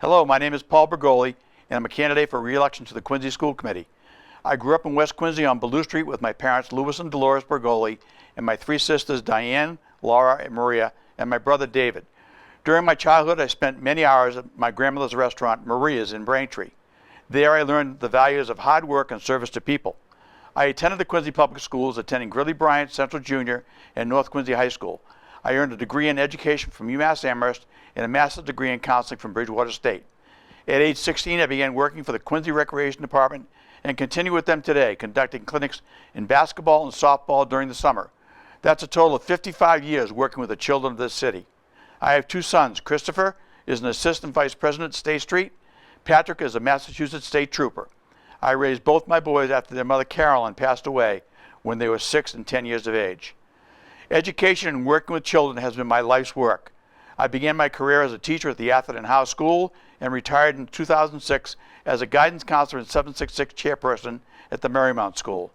Hello, my name is Paul Bergoli, and I'm a candidate for re-election to the Quincy School Committee. I grew up in West Quincy on Ballou Street with my parents, Louis and Dolores Bergoli, and my three sisters, Diane, Laura, and Maria, and my brother, David. During my childhood, I spent many hours at my grandmother's restaurant, Maria's, in Braintree. There, I learned the values of hard work and service to people. I attended the Quincy Public Schools, attending Gridley Bryant Central Junior and North Quincy High School. I earned a degree in education from UMass Amherst and a master's degree in counseling from Bridgewater State. At age 16, I began working for the Quincy Recreation Department and continue with them today, conducting clinics in basketball and softball during the summer. That's a total of 55 years working with the children of this city. I have two sons. Christopher is an assistant vice president at State Street. Patrick is a Massachusetts State Trooper. I raised both my boys after their mother Carolyn passed away when they were 6 and 10 years of age. Education and working with children has been my life's work. I began my career as a teacher at the Atherton House School and retired in 2006 as a guidance counselor and 766 chairperson at the Marymount School.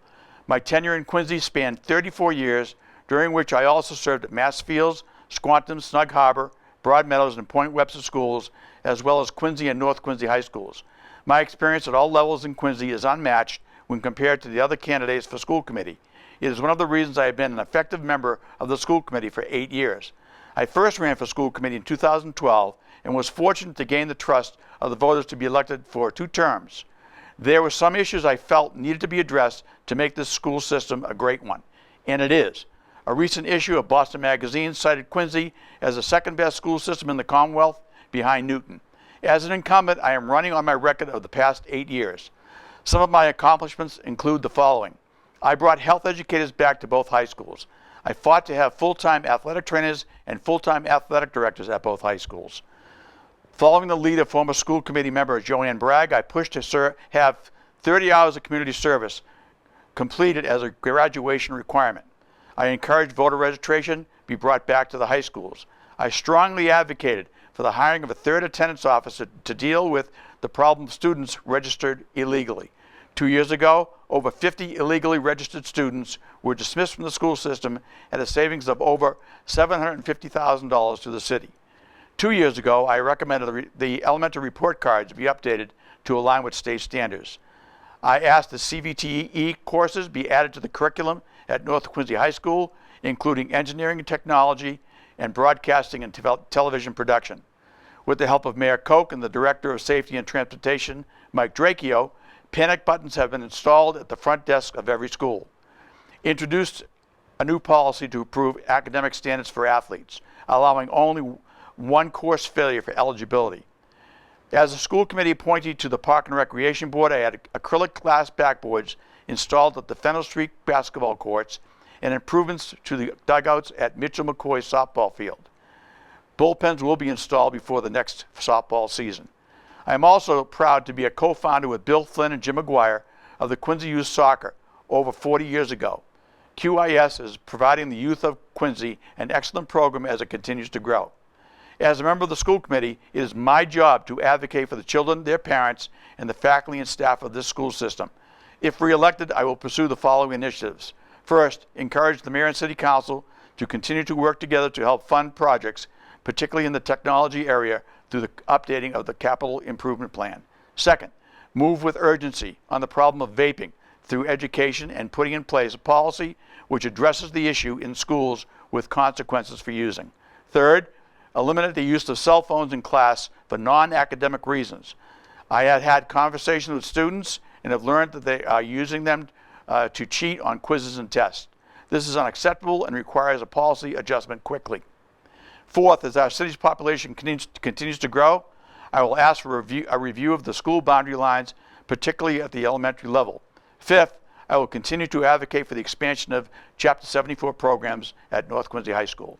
My tenure in Quincy spanned 34 years, during which I also served at Massfields, Squantum, Snug Harbor, Broadmeadows, and Point Webster schools, as well as Quincy and North Quincy high schools. My experience at all levels in Quincy is unmatched when compared to the other candidates for school committee. It is one of the reasons I have been an effective member of the school committee for 8 years. I first ran for school committee in 2012 and was fortunate to gain the trust of the voters to be elected for 2 terms. There were some issues I felt needed to be addressed to make this school system a great one, and it is. A recent issue of Boston Magazine cited Quincy as the second best school system in the Commonwealth, behind Newton. As an incumbent, I am running on my record of the past 8 years. Some of my accomplishments include the following. I brought health educators back to both high schools. I fought to have full-time athletic trainers and full-time athletic directors at both high schools. Following the lead of former school committee member Joanne Bragg, I pushed to have 30 hours of community service completed as a graduation requirement. I encouraged voter registration be brought back to the high schools. I strongly advocated for the hiring of a third attendance officer to deal with the problem of students registered illegally. 2 years ago, over 50 illegally registered students were dismissed from the school system at a savings of over $750,000 to the city. 2 years ago, I recommended the elementary report cards be updated to align with state standards. I asked the CVTE courses be added to the curriculum at North Quincy High School, including engineering and technology and broadcasting and television production. With the help of Mayor Koch and the Director of Safety and Transportation, Mike Dracchio, panic buttons have been installed at the front desk of every school. Introduced a new policy to improve academic standards for athletes, allowing only one course failure for eligibility. As a school committee appointee to the Park and Recreation Board, I had acrylic glass backboards installed at the Fennell Street basketball courts and improvements to the dugouts at Mitchell McCoy softball field. Bullpens will be installed before the next softball season. I am also proud to be a co-founder with Bill Flynn and Jim McGuire of the Quincy Youth Soccer over 40 years ago. QIS is providing the youth of Quincy an excellent program as it continues to grow. As a member of the school committee, it is my job to advocate for the children, their parents, and the faculty and staff of this school system. If re-elected, I will pursue the following initiatives. First, encourage the mayor and city council to continue to work together to help fund projects, particularly in the technology area, through the updating of the capital improvement plan. Second, move with urgency on the problem of vaping through education and putting in place a policy which addresses the issue in schools with consequences for using. Third, eliminate the use of cell phones in class for non-academic reasons. I have had conversations with students and have learned that they are using them to cheat on quizzes and tests. This is unacceptable and requires a policy adjustment quickly. Fourth, as our city's population continues to grow, I will ask for a review of the school boundary lines, particularly at the elementary level. Fifth, I will continue to advocate for the expansion of Chapter 74 programs at North Quincy High School.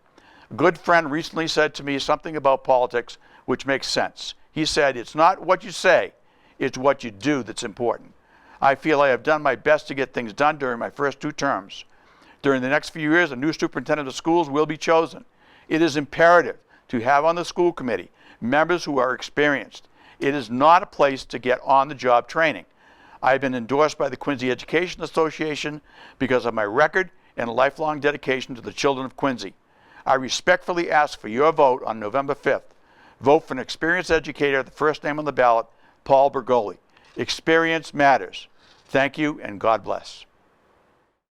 A good friend recently said to me something about politics which makes sense. He said, "It's not what you say, it's what you do that's important." I feel I have done my best to get things done during my first 2 terms. During the next few years, a new superintendent of schools will be chosen. It is imperative to have on the school committee members who are experienced. It is not a place to get on-the-job training. I have been endorsed by the Quincy Education Association because of my record and lifelong dedication to the children of Quincy. I respectfully ask for your vote on November 5th Vote for an experienced educator, the first name on the ballot, Paul Bergoli. Experience matters. Thank you, and God bless.